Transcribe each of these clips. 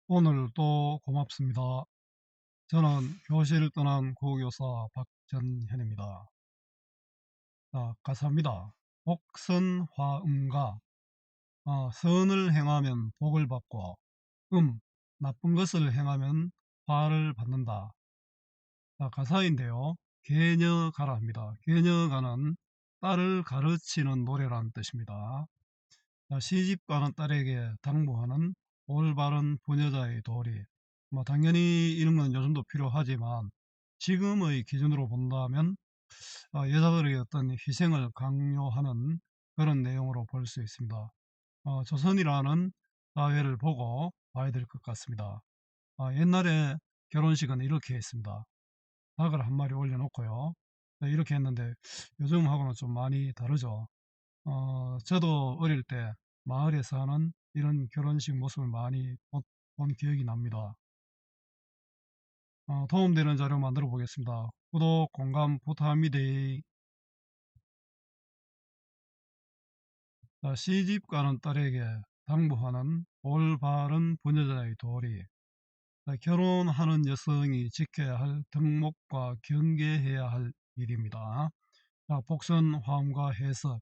오늘도 고맙습니다. 저는 교실을 떠난 고교사 박전현입니다. 자, 가사입니다. 복선화음과 선을 행하면 복을 받고 나쁜 것을 행하면 화를 받는다. 자, 가사인데요. 개녀가라 합니다. 개녀가는 딸을 가르치는 노래라는 뜻입니다. 자, 시집가는 딸에게 당부하는 올바른 부녀자의 도리. 당연히 이런 건 요즘도 필요하지만 지금의 기준으로 본다면 여자들의 어떤 희생을 강요하는 그런 내용으로 볼 수 있습니다. 조선이라는 사회를 보고 봐야 될 것 같습니다. 옛날에 결혼식은 이렇게 했습니다. 닭을 한 마리 올려놓고요. 네, 이렇게 했는데 요즘하고는 좀 많이 다르죠. 저도 어릴 때 마을에서 하는 이런 결혼식 모습을 많이 본 기억이 납니다. 도움되는 자료 만들어 보겠습니다. 구독, 공감 부탁합니다. 자, 시집가는 딸에게 당부하는 올바른 부녀자의 도리. 자, 결혼하는 여성이 지켜야 할 덕목과 경계해야 할 일입니다. 자, 복선, 화음과 해석.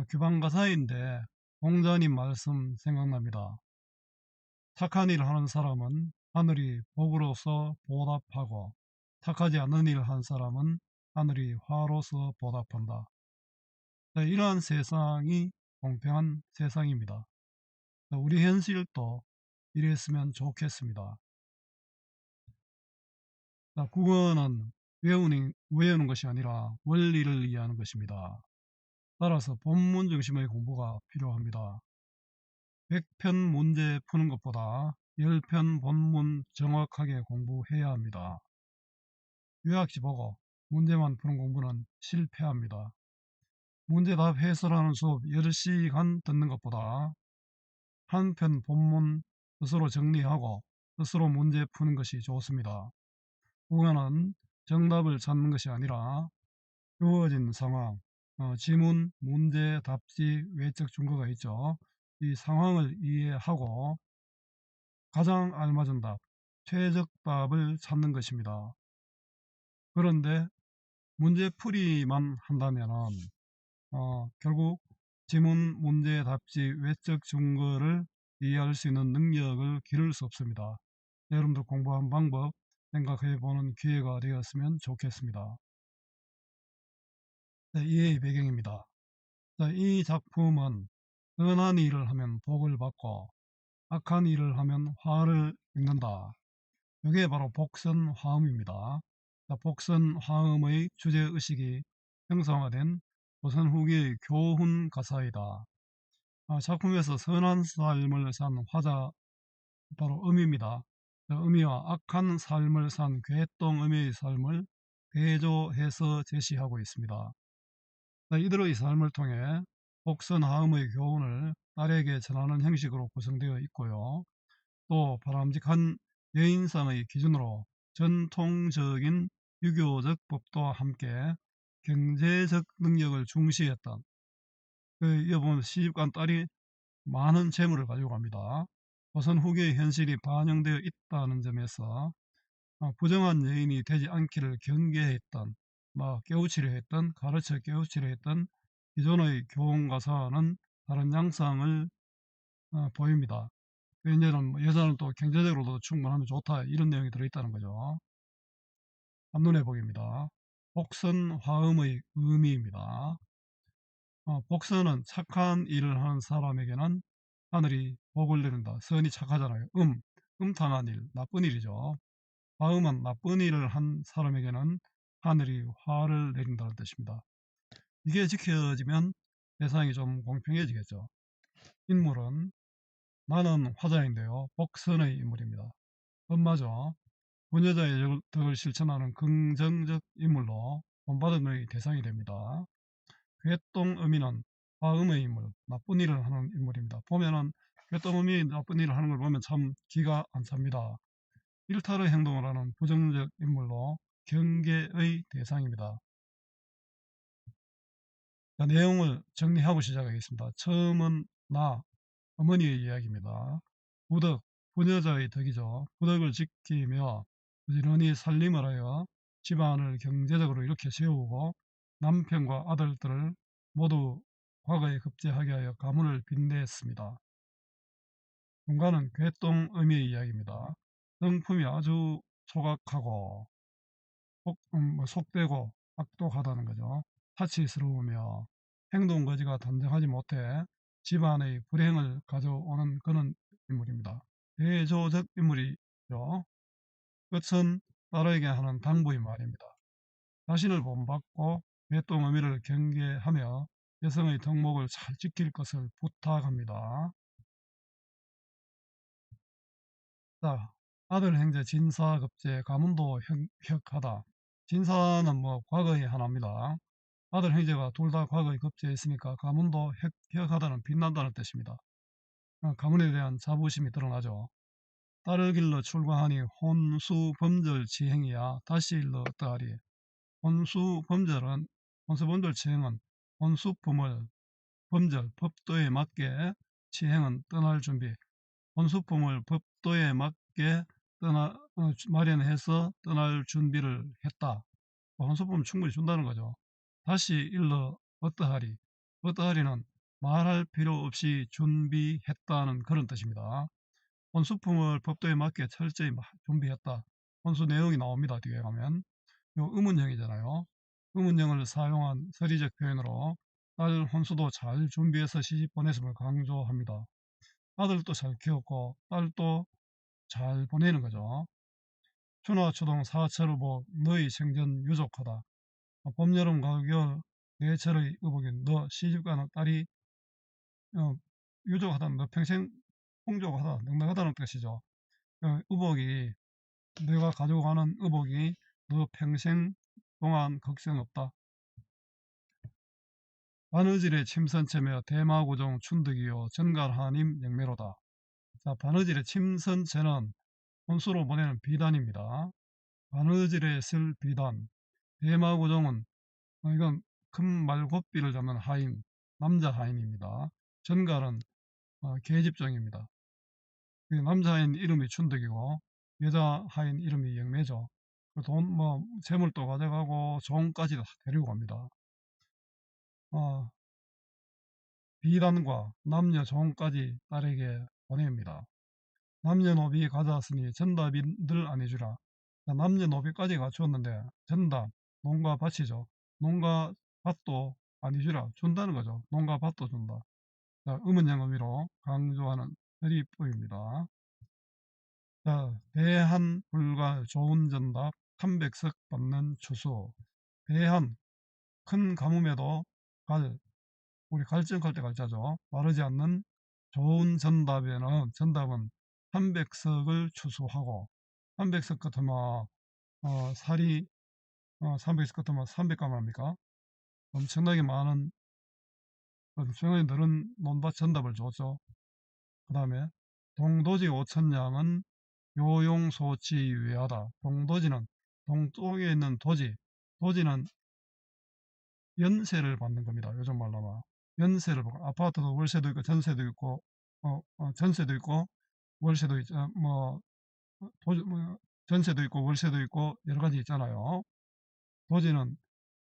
규방가사인데 공자님 말씀 생각납니다. 착한 일을 하는 사람은 하늘이 복으로서 보답하고 착하지 않는 일을 한 사람은 하늘이 화로서 보답한다. 네, 이러한 세상이 공평한 세상입니다. 우리 현실도 이랬으면 좋겠습니다. 국어는 외우는 것이 아니라 원리를 이해하는 것입니다. 따라서 본문 중심의 공부가 필요합니다. 100편 문제 푸는 것보다 10편 본문 정확하게 공부해야 합니다. 요약지 보고 문제만 푸는 공부는 실패합니다. 문제답 해설하는 수업 10시간 듣는 것보다 한 편 본문 스스로 정리하고 스스로 문제 푸는 것이 좋습니다. 국어는 정답을 찾는 것이 아니라 주어진 상황, 지문, 문제, 답지, 외적 증거가 있죠. 이 상황을 이해하고 가장 알맞은 답, 최적답을 찾는 것입니다. 그런데 문제풀이만 한다면 결국 지문, 문제, 답지, 외적 증거를 이해할 수 있는 능력을 기를 수 없습니다. 여러분들 공부한 방법 생각해 보는 기회가 되었으면 좋겠습니다. 네, 이해의 배경입니다. 자, 이 작품은 선한 일을 하면 복을 받고 악한 일을 하면 화를 입는다. 이게 바로 복선화음입니다. 복선화음의 주제의식이 형성화된 조선 후기의 교훈 가사이다. 작품에서 선한 삶을 산 화자 바로 음입니다. 음이와 악한 삶을 산 괴똥음의 삶을 대조해서 제시하고 있습니다. 이들의 삶을 통해 복선화음의 교훈을 딸에게 전하는 형식으로 구성되어 있고요. 또 바람직한 여인상의 기준으로 전통적인 유교적 법도와 함께 경제적 능력을 중시했던 여기 보면 시집간 딸이 많은 재물을 가지고 갑니다. 조선 후기의 현실이 반영되어 있다는 점에서 부정한 여인이 되지 않기를 경계했던 깨우치려 했던 가르쳐 깨우치려 했던 기존의 교훈가사와는 다른 양상을 보입니다. 왜냐하면 여자는 또 경제적으로도 충분하면 좋다 이런 내용이 들어있다는 거죠. 한눈에 보기입니다. 복선 화음의 의미입니다. 복선은 착한 일을 하는 사람에게는 하늘이 복을 내린다. 선이 착하잖아요. 음탕한 일, 나쁜 일이죠. 화음은 나쁜 일을 한 사람에게는 하늘이 화를 내린다는 뜻입니다. 이게 지켜지면 세상이 좀 공평해지겠죠. 인물은 나는 화자인데요. 복선의 인물입니다. 엄마죠. 부녀자의 덕을 실천하는 긍정적 인물로 본받음의 대상이 됩니다. 괴똥어미는 화음의 인물, 나쁜 일을 하는 인물입니다. 보면은 괴똥어미 나쁜 일을 하는 걸 보면 참 기가 안 찹니다. 일탈의 행동을 하는 부정적 인물로 경계의 대상입니다. 자, 내용을 정리하고 시작하겠습니다. 처음은 어머니의 이야기입니다. 우덕, 부녀자의 덕이죠. 부덕을 지키며 부지런히 살림을 하여 집안을 경제적으로 이렇게 세우고 남편과 아들들을 모두 과거에 급제하게 하여 가문을 빚냈습니다. 중간은 괴똥 의미의 이야기입니다. 성품이 아주 소각하고 속되고 악독하다는 거죠. 사치스러우며 행동거지가 단정하지 못해 집안의 불행을 가져오는 그런 인물입니다. 대조적 인물이죠. 끝은 딸에게 하는 당부의 말입니다. 자신을 본받고 괴똥 의미를 경계하며 여성의 덕목을 잘 지킬 것을 부탁합니다. 자, 아들 행제 진사급제 가문도 혁하다. 진사는 뭐 과거의 하나입니다. 아들 행제가 둘 다 과거에 급제했으니까 가문도 혁하다는 빛난다는 뜻입니다. 가문에 대한 자부심이 드러나죠. 딸을 길러 출가하니 혼수 범절 지행이야 다시 일러 어떠하리. 혼수 범절 지행은 혼수품을 범절 법도에 맞게 지행은 떠날 준비. 혼수품을 법도에 맞게 마련해서 떠날 준비를 했다. 혼수품 충분히 준다는 거죠. 다시 일러 어떠하리. 어떠하리는 말할 필요 없이 준비했다는 그런 뜻입니다. 혼수품을 법도에 맞게 철저히 준비했다. 혼수 내용이 나옵니다. 뒤에 가면. 요 의문형이잖아요. 의문형을 사용한 서리적 표현으로 딸 혼수도 잘 준비해서 시집 보냈음을 강조합니다. 아들도 잘 키웠고 딸도 잘 보내는 거죠.春화초동 사철의복 너의 생전 유족하다. 봄, 여름, 가을, 겨울 네 철의 의복인 너 시집가는 딸이 유족하다는 너 평생 풍족하다, 넉넉하다는 뜻이죠. 의복이 내가 가지고 가는 의복이 너 평생 동안 걱정 없다. 바느질의 침선체며 대마고종 춘득이요 전갈하님 영매로다. 자, 바느질의 침선체는 혼수로 보내는 비단입니다. 바느질에 쓸 비단, 대마고종은 이건 큰 말고삐를 잡는 하인, 남자 하인입니다. 전갈은 계집종입니다. 남자 하인 이름이 춘득이고 여자 하인 이름이 영매죠. 재물도 가져가고 종까지 다 데리고 갑니다. 비단과 남녀 종까지 딸에게 보냅니다. 남녀노비 가져왔으니 전답인들 안 해주라. 남녀노비까지 갖추었는데 전답, 농가 밭이죠. 농가 밭도 안 해주라. 준다는 거죠. 농가 밭도 준다. 자, 의문형 의미로 강조하는 서리법입니다. 자, 대한 불가 좋은 전답 300석 받는 추수. 대한 큰 가뭄에도 우리 갈증할 때 갈자죠. 마르지 않는 좋은 전답은 300석을 추수하고 300석 같으면 살이 300석 같으면 300가마 합니까? 엄청나게 많은 엄청나게 늘은 논밭 전답을 줬죠. 그 다음에 동도지 5천량은 요용소치 유예하다. 동도지는 동쪽에 있는 도지는 연세를 받는 겁니다. 요즘 말로 하면 연세를 받고 아파트도 월세도 있고 전세도 있고 전세도 있고 월세도 있죠. 전세도 있고 월세도 있고 여러 가지 있잖아요. 도지는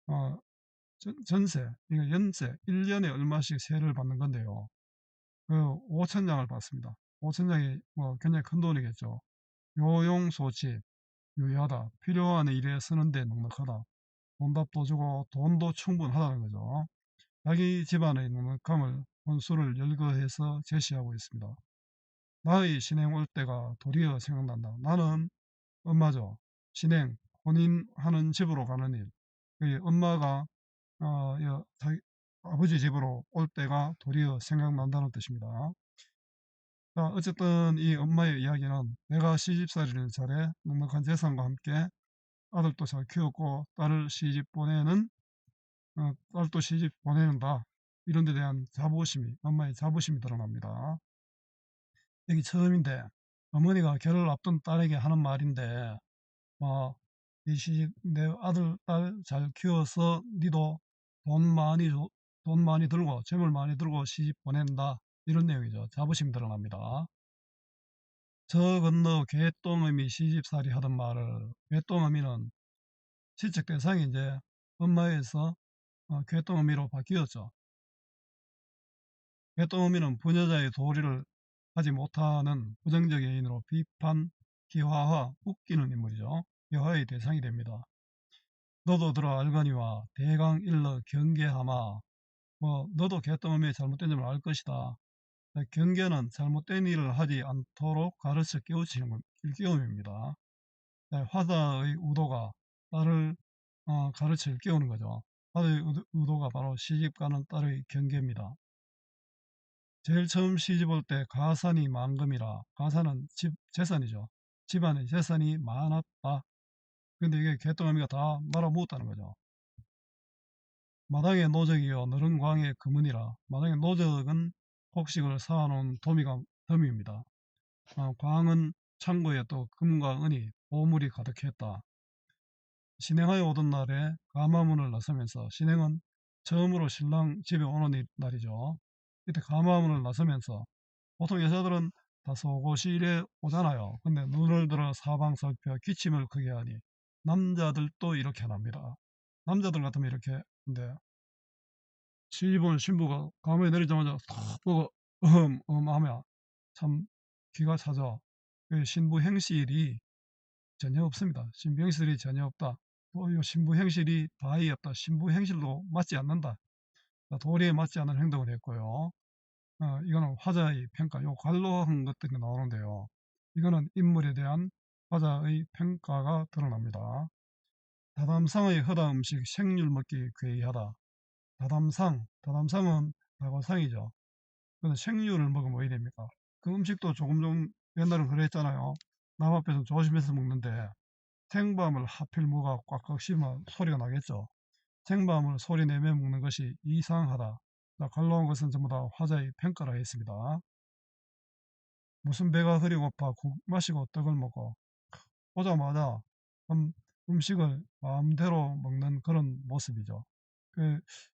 어, 전세, 이거 연세 1년에 얼마씩 세를 받는 건데요. 그 5천량을 받습니다. 5천량이 굉장히 큰 돈이겠죠. 요용소치, 유의하다, 필요한 일에 쓰는데 넉넉하다. 돈답도 주고 돈도 충분하다는 거죠. 자기 집안의 넉넉함을 혼수를 열거해서 제시하고 있습니다. 나의 신행 올 때가 도리어 생각난다. 나는 엄마죠. 신행, 혼인하는 집으로 가는 일. 엄마가 자기 아버지 집으로 올 때가 도리어 생각난다는 뜻입니다. 자, 어쨌든 이 엄마의 이야기는 내가 시집살이를 잘해 넉넉한 재산과 함께 아들도 잘 키웠고 딸도 시집 보내는다. 이런 데 대한 엄마의 자부심이 드러납니다. 여기 처음인데 어머니가 결혼을 앞둔 딸에게 하는 말인데 이 시집 내 아들 딸 잘 키워서 니도 돈 많이 들고 재물 많이 들고 시집 보낸다. 이런 내용이죠. 자부심이 드러납니다. 저 건너 개똥어미 시집살이 하던 말을 개똥어미는 시책 대상이 이제 엄마에서 개똥어미로 바뀌었죠. 개똥어미는 부녀자의 도리를 하지 못하는 부정적 예인으로 비판, 기화화, 웃기는 인물이죠. 기화의 대상이 됩니다. 너도 들어 알거니와 대강 일러 경계하마. 너도 개똥어미의 잘못된 점을 알 것이다. 경계는 잘못된 일을 하지 않도록 가르쳐 깨우치는 일깨움입니다. 화자의 의도가 딸을 가르쳐 일깨우는 거죠. 화자의 의도가 바로 시집가는 딸의 경계입니다. 제일 처음 시집 올 때 가산이 만금이라. 가산은 재산이죠. 집안의 재산이 많았다. 근데 이게 개똥어미가 다 말아먹었다는 거죠. 마당의 노적이여 너른 광의 금은이라. 마당의 노적은 곡식을 쌓아놓은 더미입니다. 광은 창고에 또 금과 은이 보물이 가득했다. 신행하여 오던 날에 가마문을 나서면서, 신행은 처음으로 신랑 집에 오는 날이죠. 이때 가마문을 나서면서, 보통 여자들은 다 속옷이래 오잖아요. 근데 눈을 들어 사방 살펴 기침을 크게 하니 남자들도 이렇게 합니다. 남자들 같으면 이렇게. 근데 시집 온 신부가 가마에 내리자마자 탁 보고 하면 참 기가 차죠. 그 신부 행실이 전혀 없습니다. 신부 행실이 전혀 없다. 또 신부 행실이 다이 없다. 신부 행실도 맞지 않는다. 도리에 맞지 않는 행동을 했고요. 이거는 화자의 평가, 요 관로한 것들이 나오는데요. 이거는 인물에 대한 화자의 평가가 드러납니다. 다담상의 허다 음식 생률 먹기 괴이하다. 다담상은 다과상이죠. 근데 생률을 먹으면 왜 됩니까? 그 음식도 조금 좀 옛날엔 그랬잖아요. 남 앞에서 조심해서 먹는데 생밤을 하필 뭐가 꽉꽉 씹으면 소리가 나겠죠. 생밤을 소리 내며 먹는 것이 이상하다. 관로한 것은 전부 다 화자의 평가라 했습니다. 무슨 배가 흐리고파 국 마시고 떡을 먹고 오자마자 음식을 마음대로 먹는 그런 모습이죠.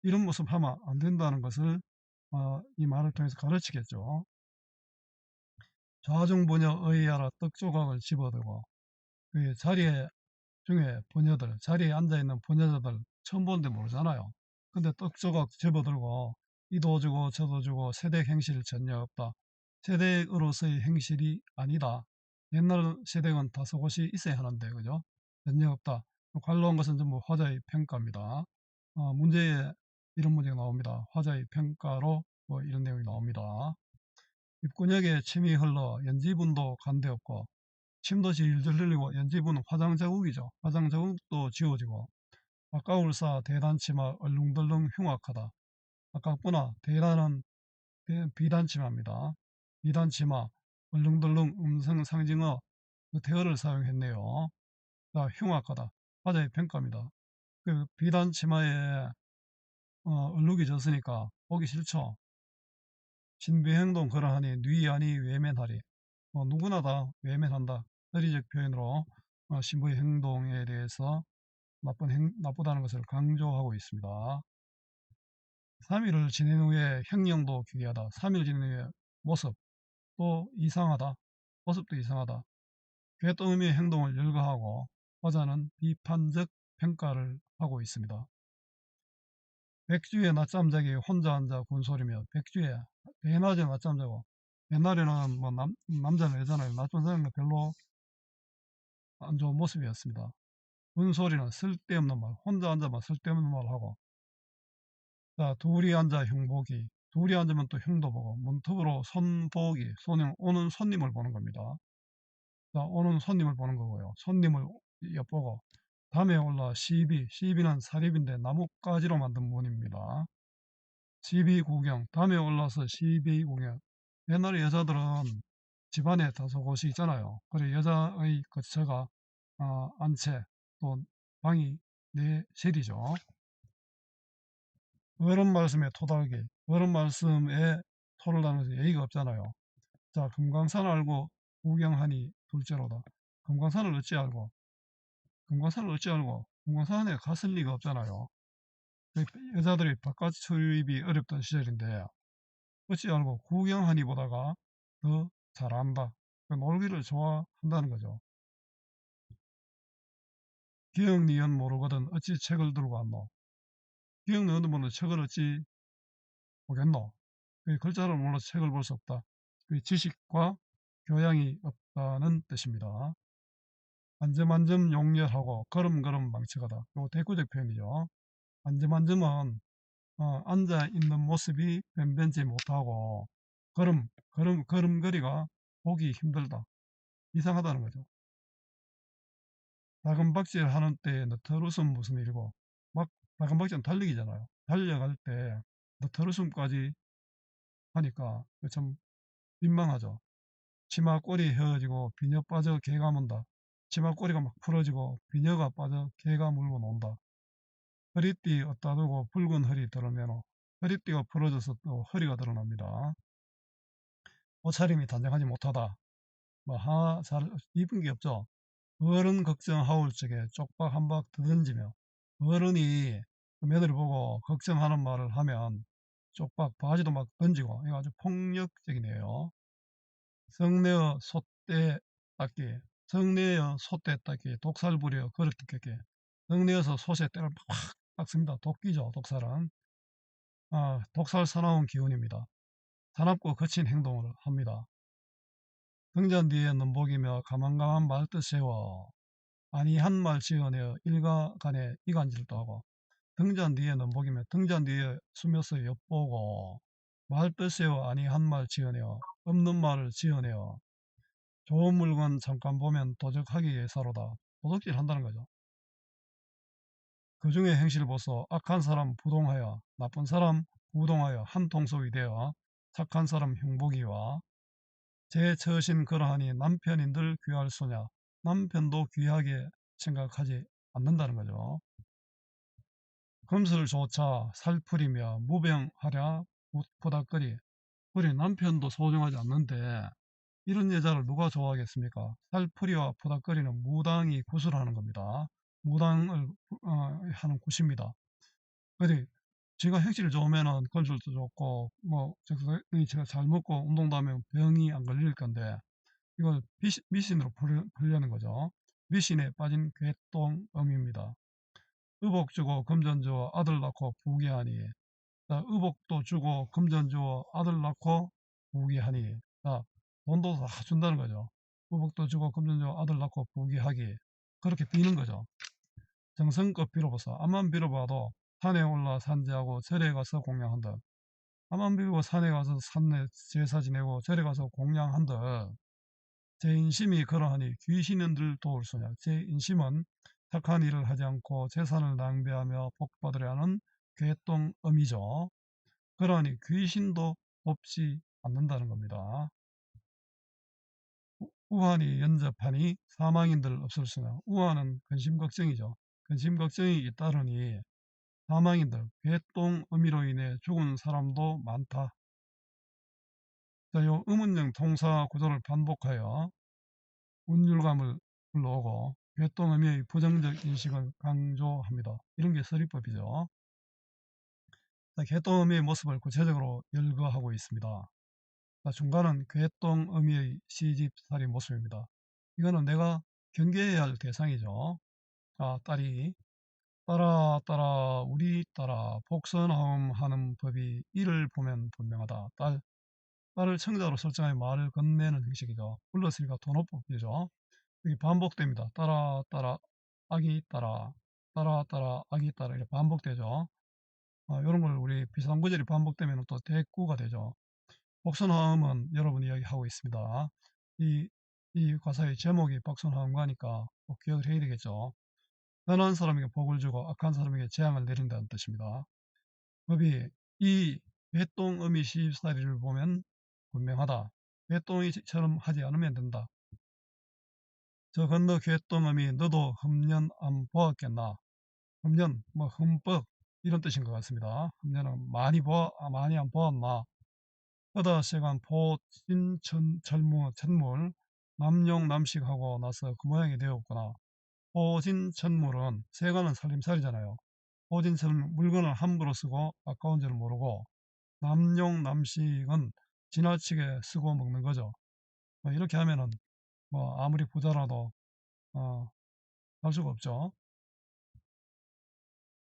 이런 모습 하면 안 된다는 것을 이 말을 통해서 가르치겠죠. 좌중부녀 의하라 떡 조각을 집어들고, 그 자리에 중에 부녀들, 자리에 앉아있는 부녀자들 처음 보는데 모르잖아요. 근데 떡 조각 집어들고 이도 주고 저도 주고 세댁 행실 전혀 없다. 세댁으로서의 행실이 아니다. 옛날 세댁은 다 속옷이 있어야 하는데, 그죠? 전혀 없다. 관로한 것은 전부 화자의 평가입니다. 문제에 이런 문제가 나옵니다. 화자의 평가로 이런 내용이 나옵니다. 입구역에 침이 흘러 연지분도 간데없고, 침도 질질 흘리고, 연지분은 화장 자국이죠. 화장 자국도 지워지고, 아까울사 대단치마 얼룽덜룽 흉악하다. 아깝구나. 대단은 비단치마입니다. 비단치마 얼룽덜룽 음성 상징어 대어를 사용했네요. 자, 흉악하다. 화자의 평가입니다. 그 비단치마에 얼룩이 졌으니까 보기 싫죠. 신비행동 그러하니 뉘아니 외면하리. 누구나 다 외면한다. 의리적 표현으로 신부의 행동에 대해서 나쁘다는 것을 강조하고 있습니다. 3일을 지낸 후에 형령도 기괴하다. 3일 지낸 후에 모습도 이상하다. 모습도 이상하다. 괴똥의미의 행동을 열거하고 화자는 비판적 평가를 하고 있습니다. 백주에 낮잠 자기 혼자 앉아 군소리며, 백주에 대낮에 낮잠 자고, 옛날에는 뭐 남자는 여자는 낮잠 자는 거 별로 안 좋은 모습이었습니다. 군소리는 쓸데없는 말, 혼자 앉아만 쓸데없는 말 하고, 자, 둘이 앉아 흉보기, 둘이 앉으면 또 흉도 보고, 문턱으로 손보기, 손은 오는 손님을 보는 겁니다. 자, 오는 손님을 보는 거고요. 손님을 엿보고, 담에 올라 시비는 사립인데 나뭇가지로 만든 문입니다. 시비 구경, 담에 올라서 시비 구경. 옛날에 여자들은 집안에 다소곳이 있잖아요. 그래 여자의 거처가 안채, 또 방이 넷실이죠. 어른 말씀에 토달기, 어른 말씀에 토를 다는 예의가 없잖아요. 자, 금강산 알고 구경하니 둘째로다. 금강산을 어찌 알고, 금강산에 갔을 리가 없잖아요. 여자들이 바깥 출입이 어렵던 시절인데 어찌 알고 구경하니 보다가 더 잘한다. 놀기를 좋아한다는 거죠. 기억 니은 모르거든 어찌 책을 들고 왔노. 기억 니은 모르는 책을 어찌 보겠노. 그 글자를 몰라서 책을 볼 수 없다. 그 지식과 교양이 없다는 뜻입니다. 만점만점 용렬하고 걸음걸음 망치가다. 요 대꾸적 표현이죠. 만점만점은 앉아 있는 모습이 변변치 못하고 걸음걸이가 보기 힘들다. 이상하다는 거죠. 다금박질 하는 때 너털웃음 무슨 일이고, 막 다금박질은 달리기잖아요. 달려갈 때 너털웃음까지 하니까 참 민망하죠. 치마 꼬리 헤어지고 비녀 빠져 개가 문다. 치마 꼬리가 막 풀어지고 비녀가 빠져 개가 물고 논다. 허리띠 어디다 두고 붉은 허리 드러내노. 허리띠가 풀어져서 또 허리가 드러납니다. 옷차림이 단정하지 못하다. 잘 입은 게 없죠. 어른 걱정하올 적에 쪽박 한 박 더던지며, 어른이 그 며느리 보고 걱정하는 말을 하면 쪽박 바지도 막 던지고, 이거 아주 폭력적이네요. 성내어 솥대 닦기, 성내어 솥대 닦기, 독살 부려 그릇 뜯기. 성내어서 솥에 때를 팍 닦습니다. 도끼죠, 독살은. 독살 사나운 기운입니다. 사납고 거친 행동을 합니다. 등잔 뒤에 넘보기며 가만가만 말뜻 세워 아니 한 말 지어내어 일가간에 이간질도 하고, 등잔 뒤에 넘보기며 등잔 뒤에 숨어서 엿보고 말뜻 세워 아니 한 말 지어내어 없는 말을 지어내어 좋은 물건 잠깐 보면 도적하기 예사로다. 도둑질 한다는 거죠. 그 중에 행실 보소. 악한 사람 부동하여 나쁜 사람 부동하여 한 통속이 되어 착한 사람 흉복이와 제 처신 그러하니 남편인들 귀할 소냐. 남편도 귀하게 생각하지 않는다는 거죠. 금슬조차 살풀이며 무병하랴 부닥거리. 우리 남편도 소중하지 않는데 이런 여자를 누가 좋아하겠습니까? 살풀이와 부닥거리는 무당이 구슬하는 겁니다. 무당을 하는 굿입니다. 그래, 제가 행실 좋으면은 건술도 좋고 뭐 제가 잘 먹고 운동도 하면 병이 안 걸릴 건데 이걸 미신으로 풀려는 거죠. 미신에 빠진 괴똥음입니다. 의복 주고 금전 주어 아들 낳고 부귀하니. 자, 의복도 주고 금전 주어 아들 낳고 부귀하니. 자, 돈도 다 준다는 거죠. 의복도 주고 금전 주어 아들 낳고 부귀하기. 그렇게 비는 거죠. 정성껏 빌어보소. 암만 빌어봐도 산에 올라 산지하고 절에 가서 공양한다. 암만 빌고 산에 가서 산에 제사 지내고 절에 가서 공양한다. 제 인심이 그러하니 귀신은들 도울 소냐. 제 인심은 착한 일을 하지 않고 재산을 낭비하며 복 받으려 하는 괴똥음이죠. 그러하니 귀신도 돕지 않는다는 겁니다. 우한이 연접하니 사망인들 없을 수냐. 우한은 근심 걱정이죠. 근심 걱정이 잇따르니 사망인들, 괴똥음이로 인해 죽은 사람도 많다. 자, 요 의문형 동사 구조를 반복하여 운율감을 불러오고 괴똥음의 부정적 인식을 강조합니다. 이런 게 서리법이죠. 자, 괴똥음의 모습을 구체적으로 열거하고 있습니다. 자, 중간은 괴똥음의 시집살이 모습입니다. 이거는 내가 경계해야 할 대상이죠. 딸이 따라 우리 따라 복선하음 하는 법이 이를 보면 분명하다. 딸을 청자로 설정하여 말을 건네는 형식이죠. 불렀으니까 돈호법이죠. 여기 반복됩니다. 따라 아기 따라 아기 따라 이렇게 반복되죠. 이런 걸 우리 비슷한 구절이 반복되면 또 대꾸가 되죠. 복선화음은 여러분이 이야기하고 있습니다. 이 가사의 제목이 복선화음과니까 꼭 기억을 해야 되겠죠. 선한 사람에게 복을 주고 악한 사람에게 재앙을 내린다는 뜻입니다. 법이 이 괴똥음이 시집살이를 보면 분명하다. 괴똥이처럼 하지 않으면 된다. 저 건너 괴똥음이 너도 흠년 안 보았겠나. 흠년 뭐 흠뻑 이런 뜻인 것 같습니다. 흠년은 많이 안 보았나. 허다세간 포진 천물 남용남식하고 나서 그 모양이 되었구나. 포진 천물은 세간은 살림살이잖아요. 포진 천물 물건을 함부로 쓰고 아까운 줄 모르고, 남용남식은 지나치게 쓰고 먹는 거죠. 이렇게 하면은 뭐 아무리 부자라도 할 수가 없죠.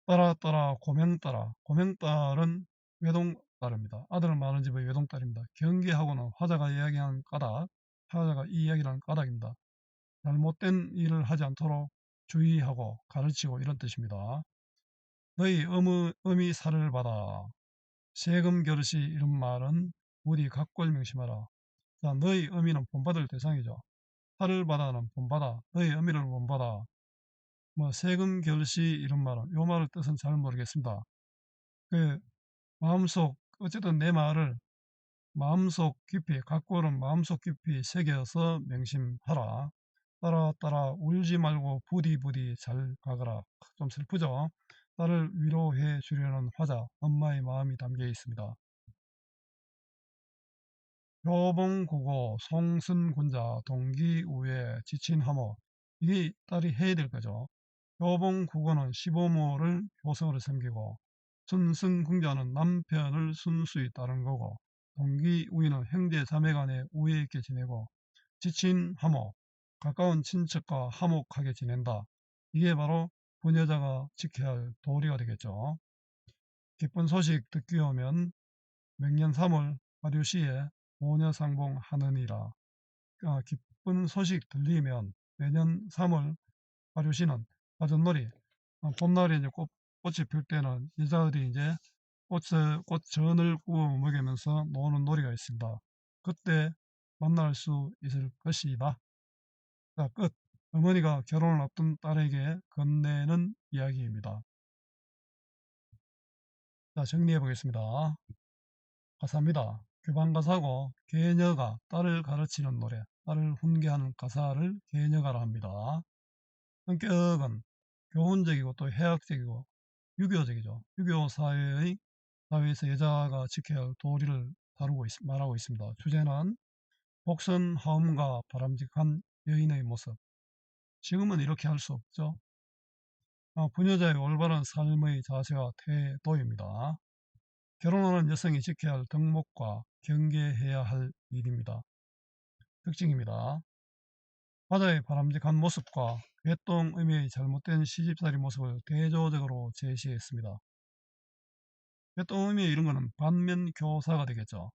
따라 고명따라. 고명딸은 외동딸입니다. 아들 많은 집의 외동딸입니다. 경계하고는 화자가 이야기하는 까닭, 화자가 이 이야기를 까닭입니다. 잘못된 일을 하지 않도록 주의하고 가르치고 이런 뜻입니다. 너희 어미 살을 받아. 세금 결시 이런 말은 부디 각골 명심하라. 자, 너희 어미는 본받을 대상이죠. 살을 받아는 본받아. 너희 어미를 본받아. 뭐 세금 결시 이런 말은 요 말의 뜻은 잘 모르겠습니다. 그 마음속 어쨌든 내 말을 마음속 깊이 각골은 마음속 깊이 새겨서 명심하라. 따라 울지 말고 부디 잘 가거라. 좀 슬프죠. 딸을 위로해 주려는 화자 엄마의 마음이 담겨 있습니다. 효봉국어 송순군자 동기우에 지친 하모 이게 딸이 해야 될 거죠. 효봉국어는 시보모를 효성으로 섬기고 순승궁자는 남편을 순수히 따른 거고 동기우이는 형제 자매 간에 우애 있게 지내고 지친 하모 가까운 친척과 화목하게 지낸다. 이게 바로 부녀자가 지켜야 할 도리가 되겠죠. 기쁜 소식 듣기 오면 맹년 3월 화류시에 모녀상봉하느니라. 기쁜 소식 들리면 내년 3월 화류시는 가전놀이 봄날에 이제 꽃이 필 때는 여자들이 이제 꽃전을 구워 먹으면서 노는 놀이가 있습니다. 그때 만날 수 있을 것이다. 자, 끝. 어머니가 결혼을 앞둔 딸에게 건네는 이야기입니다. 자, 정리해 보겠습니다. 가사입니다. 교반가사고 계녀가 딸을 가르치는 노래, 딸을 훈계하는 가사를 계녀가라 합니다. 성격은 교훈적이고 또 해학적이고 유교적이죠. 유교 사회에서 여자가 지켜야 할 도리를 말하고 있습니다. 주제는 복선하음과 바람직한 여인의 모습. 지금은 이렇게 할 수 없죠. 부녀자의 올바른 삶의 자세와 태도입니다. 결혼하는 여성이 지켜야 할 덕목과 경계해야 할 일입니다. 특징입니다. 화자의 바람직한 모습과 괴똥의미의 잘못된 시집살이 모습을 대조적으로 제시했습니다. 괴똥의미의 이런 것은 반면교사가 되겠죠.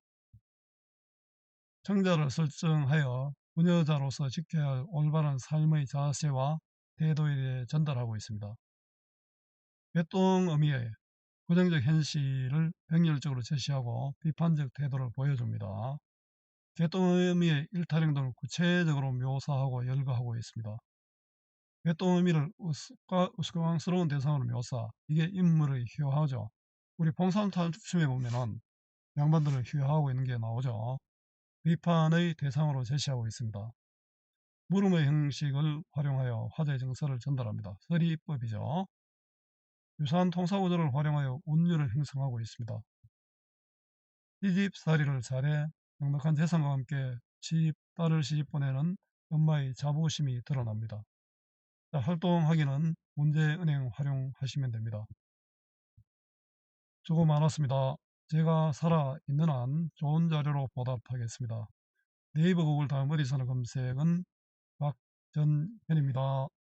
청자를 설정하여 부녀자로서 지켜야 할 올바른 삶의 자세와 태도에 대해 전달하고 있습니다. 괴똥의미의 부정적 현실을 병렬적으로 제시하고 비판적 태도를 보여줍니다. 괴똥의미의 일탈행동을 구체적으로 묘사하고 열거하고 있습니다. 괴똥의미를 우스꽝스러운 대상으로 묘사, 이게 인물의 희화죠. 우리 봉산탈춤에 보면은 양반들을 희화하고 있는 게 나오죠. 비판의 대상으로 제시하고 있습니다. 물음의 형식을 활용하여 화제의 정서를 전달합니다. 서리법이죠. 유사한 통사구조를 활용하여 운율을 형성하고 있습니다. 시집살이를 잘해 넉넉한 재산과 함께 딸을 시집 보내는 엄마의 자부심이 드러납니다. 자, 활동하기는 문제은행 활용하시면 됩니다. 수고 많았습니다. 제가 살아있는 한 좋은 자료로 보답하겠습니다. 네이버 구글 다음 어디서나 검색은 박전현입니다.